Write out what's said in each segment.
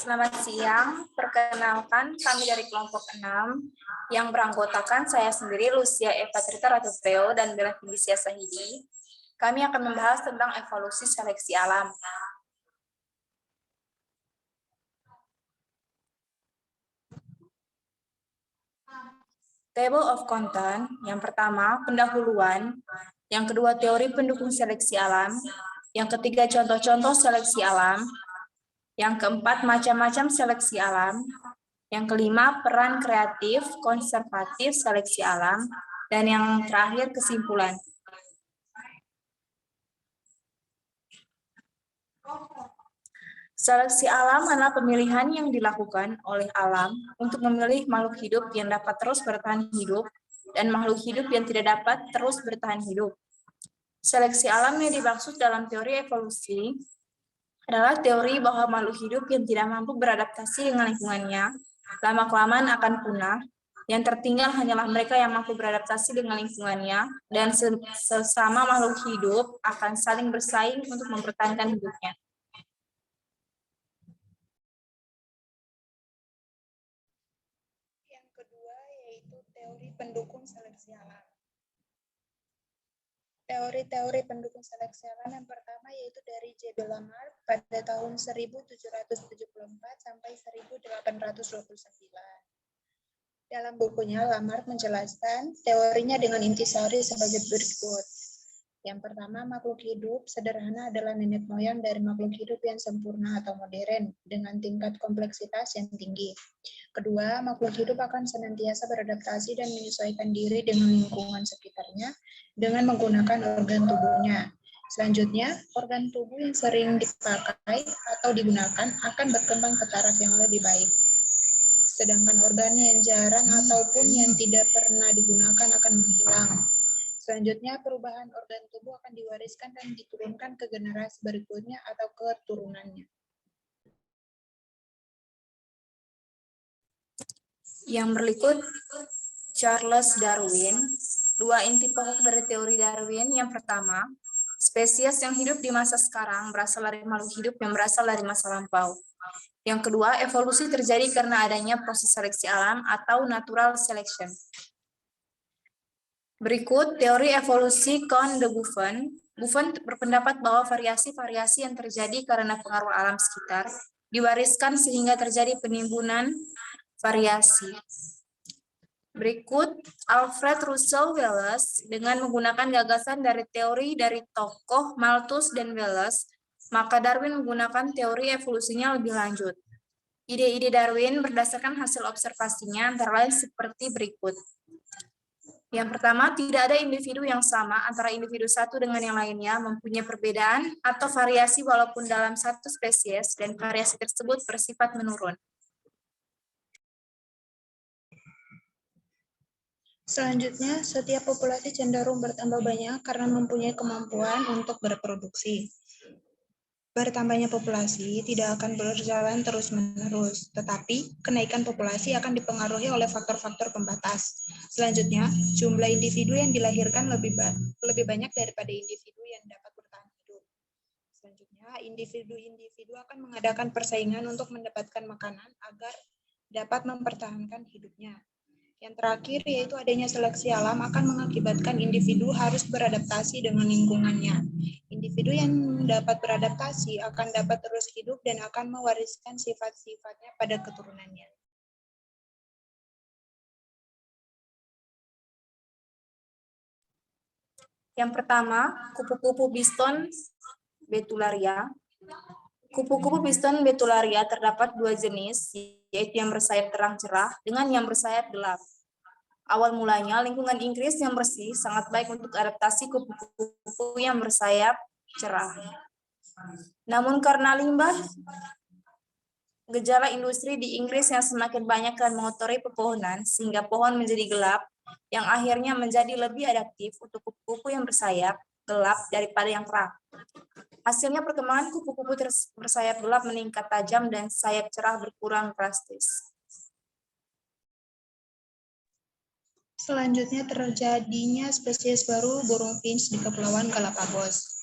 Selamat siang, perkenalkan kami dari kelompok 6 yang beranggotakan saya sendiri, Lucia Eva Trita Ratupeo dan Bella Felicia Sahidi. Kami akan membahas tentang evolusi seleksi alam. Table of content, yang pertama pendahuluan, yang kedua teori pendukung seleksi alam, yang ketiga contoh-contoh seleksi alam, yang keempat macam-macam seleksi alam, yang kelima peran kreatif konservatif seleksi alam, dan yang terakhir kesimpulan. Seleksi alam adalah pemilihan yang dilakukan oleh alam untuk memilih makhluk hidup yang dapat terus bertahan hidup dan makhluk hidup yang tidak dapat terus bertahan hidup. Seleksi alam yang dimaksud dalam teori evolusi adalah teori bahwa makhluk hidup yang tidak mampu beradaptasi dengan lingkungannya lama-kelamaan akan punah. Yang tertinggal hanyalah mereka yang mampu beradaptasi dengan lingkungannya, dan sesama makhluk hidup akan saling bersaing untuk mempertahankan hidupnya. Yang kedua yaitu teori pendukung seleksi alam. Teori-teori pendukung seleksi alam yang pertama yaitu dari J.B. Lamarck pada tahun 1774 sampai 1829. Dalam bukunya, Lamarck menjelaskan teorinya dengan intisari sebagai berikut. Yang pertama, makhluk hidup sederhana adalah nenek moyang dari makhluk hidup yang sempurna atau modern dengan tingkat kompleksitas yang tinggi. Kedua, makhluk hidup akan senantiasa beradaptasi dan menyesuaikan diri dengan lingkungan sekitarnya dengan menggunakan organ tubuhnya. Selanjutnya, organ tubuh yang sering dipakai atau digunakan akan berkembang ke taraf yang lebih baik. Sedangkan organ yang jarang ataupun yang tidak pernah digunakan akan menghilang. Selanjutnya, perubahan organ tubuh akan diwariskan dan diturunkan ke generasi berikutnya atau keturunannya. Yang berikut, Charles Darwin. Dua inti pokok dari teori Darwin. Yang pertama, spesies yang hidup di masa sekarang berasal dari makhluk hidup yang berasal dari masa lampau. Yang kedua, evolusi terjadi karena adanya proses seleksi alam atau natural selection. Berikut teori evolusi Count de Buffon. Buffon berpendapat bahwa variasi-variasi yang terjadi karena pengaruh alam sekitar diwariskan sehingga terjadi penimbunan variasi. Berikut Alfred Russel Wallace dengan menggunakan gagasan dari teori dari tokoh Malthus dan Wallace, maka Darwin menggunakan teori evolusinya lebih lanjut. Ide-ide Darwin berdasarkan hasil observasinya antara lain seperti berikut. Yang pertama, tidak ada individu yang sama antara individu satu dengan yang lainnya, mempunyai perbedaan atau variasi walaupun dalam satu spesies, dan variasi tersebut bersifat menurun. Selanjutnya, setiap populasi cenderung bertambah banyak karena mempunyai kemampuan untuk berproduksi. Bertambahnya populasi tidak akan berjalan terus-menerus, tetapi kenaikan populasi akan dipengaruhi oleh faktor-faktor pembatas. Selanjutnya, jumlah individu yang dilahirkan lebih banyak daripada individu yang dapat bertahan hidup. Selanjutnya, individu-individu akan mengadakan persaingan untuk mendapatkan makanan agar dapat mempertahankan hidupnya. Yang terakhir yaitu adanya seleksi alam akan mengakibatkan individu harus beradaptasi dengan lingkungannya. Individu yang dapat beradaptasi akan dapat terus hidup dan akan mewariskan sifat-sifatnya pada keturunannya. Yang pertama, kupu-kupu Biston Betularia. Kupu-kupu Biston Betularia terdapat dua jenis, yaitu yang bersayap terang cerah dengan yang bersayap gelap. Awal mulanya, lingkungan Inggris yang bersih sangat baik untuk adaptasi kupu-kupu yang bersayap cerah. Namun karena limbah, gejala industri di Inggris yang semakin banyak dan mengotori pepohonan, sehingga pohon menjadi gelap, yang akhirnya menjadi lebih adaptif untuk kupu-kupu yang bersayap gelap daripada yang terang. Hasilnya perkembangan kupu-kupu bersayap gelap meningkat tajam dan sayap cerah berkurang drastis. Selanjutnya terjadinya spesies baru burung finch di Kepulauan Galapagos.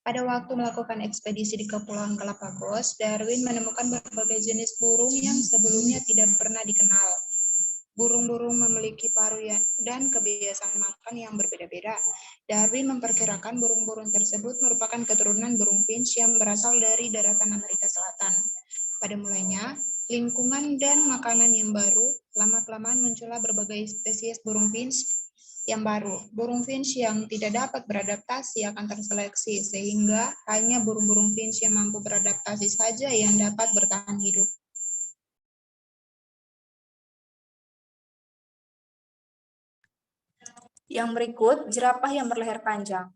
Pada waktu melakukan ekspedisi di Kepulauan Galapagos, Darwin menemukan berbagai jenis burung yang sebelumnya tidak pernah dikenal. Burung-burung memiliki paruh dan kebiasaan makan yang berbeda-beda. Darwin memperkirakan burung-burung tersebut merupakan keturunan burung finch yang berasal dari daratan Amerika Selatan. Pada mulanya, lingkungan dan makanan yang baru, lama-kelamaan muncullah berbagai spesies burung finch yang baru. Burung finch yang tidak dapat beradaptasi akan terseleksi, sehingga hanya burung-burung finch yang mampu beradaptasi saja yang dapat bertahan hidup. Yang berikut, jerapah yang berleher panjang.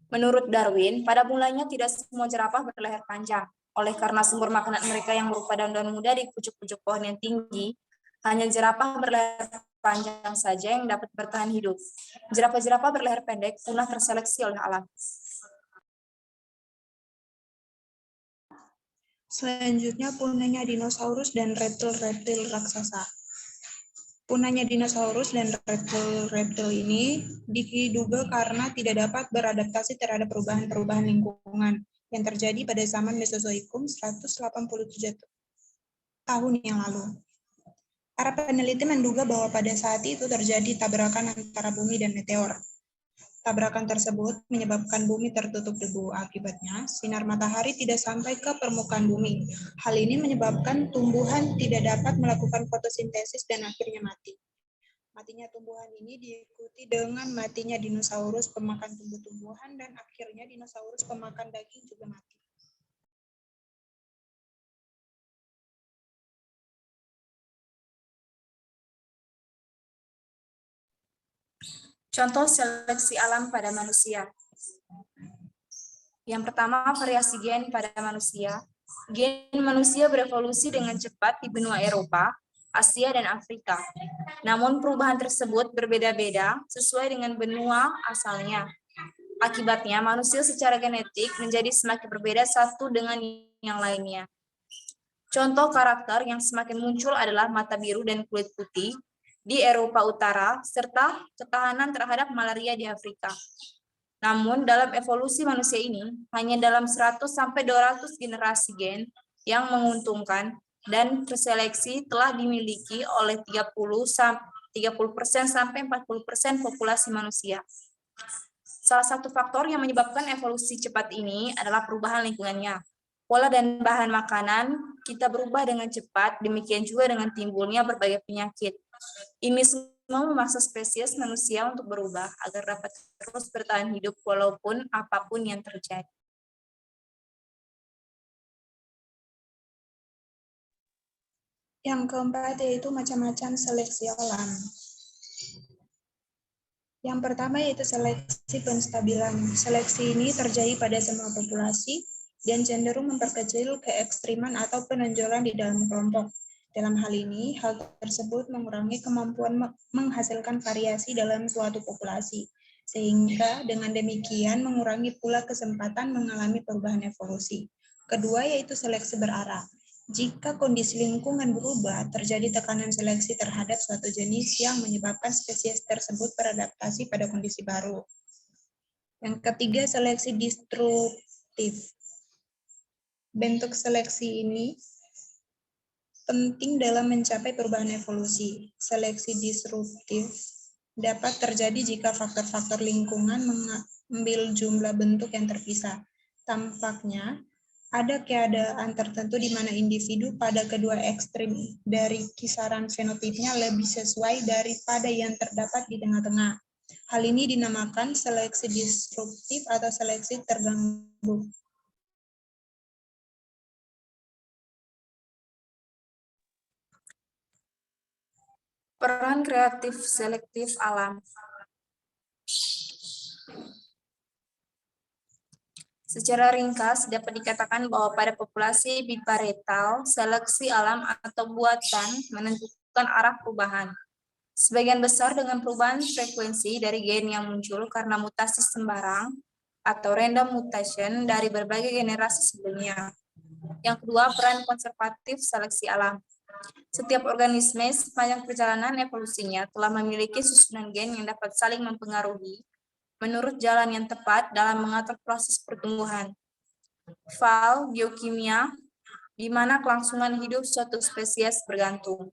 Menurut Darwin, pada mulanya tidak semua jerapah berleher panjang. Oleh karena sumber makanan mereka yang berupa daun-daun muda di pucuk-pucuk pohon yang tinggi, hanya jerapah berleher panjang saja yang dapat bertahan hidup. Jerapah-jerapah berleher pendek punah terseleksi oleh alam. Selanjutnya, punahnya dinosaurus dan reptil-reptil raksasa. Punahnya dinosaurus dan reptil-reptil ini diduga karena tidak dapat beradaptasi terhadap perubahan-perubahan lingkungan yang terjadi pada zaman Mesozoikum 187 tahun yang lalu. Para peneliti menduga bahwa pada saat itu terjadi tabrakan antara bumi dan meteor. Tabrakan tersebut menyebabkan bumi tertutup debu. Akibatnya, sinar matahari tidak sampai ke permukaan bumi. Hal ini menyebabkan tumbuhan tidak dapat melakukan fotosintesis dan akhirnya mati. Matinya tumbuhan ini diikuti dengan matinya dinosaurus pemakan tumbuh-tumbuhan dan akhirnya dinosaurus pemakan daging juga mati. Contoh seleksi alam pada manusia. Yang pertama, variasi gen pada manusia. Gen manusia berevolusi dengan cepat di benua Eropa, Asia, dan Afrika. Namun perubahan tersebut berbeda-beda sesuai dengan benua asalnya. Akibatnya, manusia secara genetik menjadi semakin berbeda satu dengan yang lainnya. Contoh karakter yang semakin muncul adalah mata biru dan kulit putih di Eropa Utara, serta ketahanan terhadap malaria di Afrika. Namun, dalam evolusi manusia ini, hanya dalam 100-200 generasi gen yang menguntungkan dan terseleksi telah dimiliki oleh 30% sampai 40% populasi manusia. Salah satu faktor yang menyebabkan evolusi cepat ini adalah perubahan lingkungannya. Pola dan bahan makanan kita berubah dengan cepat, demikian juga dengan timbulnya berbagai penyakit. Ini semua memaksa spesies manusia untuk berubah agar dapat terus bertahan hidup walaupun apapun yang terjadi. Yang keempat yaitu macam-macam seleksi alam. Yang pertama yaitu seleksi penstabilan. Seleksi ini terjadi pada semua populasi dan cenderung memperkecil keekstriman atau penonjolan di dalam kelompok. Dalam hal ini, hal tersebut mengurangi kemampuan menghasilkan variasi dalam suatu populasi, sehingga dengan demikian mengurangi pula kesempatan mengalami perubahan evolusi. Kedua yaitu seleksi berarah. Jika kondisi lingkungan berubah, terjadi tekanan seleksi terhadap suatu jenis yang menyebabkan spesies tersebut beradaptasi pada kondisi baru. Yang ketiga, seleksi disruptif. Bentuk seleksi ini penting dalam mencapai perubahan evolusi. Seleksi disruptif dapat terjadi jika faktor-faktor lingkungan mengambil jumlah bentuk yang terpisah. Tampaknya, ada keadaan tertentu di mana individu pada kedua ekstrim dari kisaran fenotipnya lebih sesuai daripada yang terdapat di tengah-tengah. Hal ini dinamakan seleksi disruptif atau seleksi terganggu. Peran kreatif selektif alam. Secara ringkas, dapat dikatakan bahwa pada populasi biparietal, seleksi alam atau buatan menentukan arah perubahan. Sebagian besar dengan perubahan frekuensi dari gen yang muncul karena mutasi sembarang atau random mutation dari berbagai generasi sebelumnya. Yang kedua, peran konservatif seleksi alam. Setiap organisme sepanjang perjalanan evolusinya telah memiliki susunan gen yang dapat saling mempengaruhi menurut jalan yang tepat dalam mengatur proses pertumbuhan. Fal, geokimia, di mana kelangsungan hidup suatu spesies bergantung.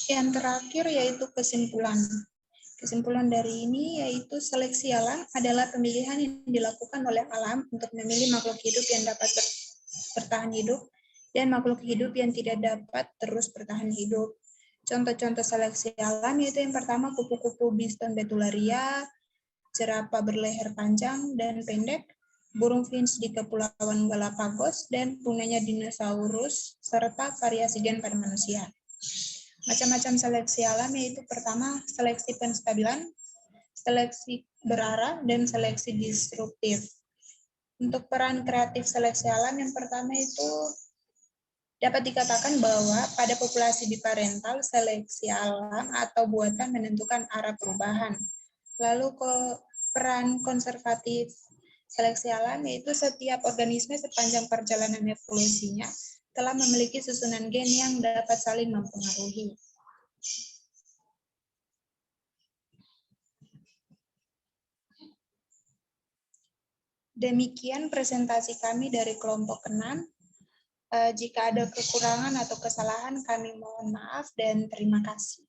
Yang terakhir yaitu kesimpulan. Kesimpulan dari ini yaitu seleksi alam adalah pemilihan yang dilakukan oleh alam untuk memilih makhluk hidup yang dapat bertahan hidup dan makhluk hidup yang tidak dapat terus bertahan hidup. Contoh-contoh seleksi alam yaitu yang pertama kupu-kupu Biston betularia, jerapah berleher panjang dan pendek, burung finch di Kepulauan Galapagos, dan punyanya dinosaurus, serta variasi gen pada manusia. Macam-macam seleksi alam yaitu pertama seleksi penstabilan, seleksi berarah, dan seleksi disruptif. Untuk peran kreatif seleksi alam yang pertama itu dapat dikatakan bahwa pada populasi biparental seleksi alam atau buatan menentukan arah perubahan. Lalu peran konservatif seleksi alam yaitu setiap organisme sepanjang perjalanan evolusinya telah memiliki susunan gen yang dapat saling mempengaruhi. Demikian presentasi kami dari kelompok 6. Jika ada kekurangan atau kesalahan, kami mohon maaf dan terima kasih.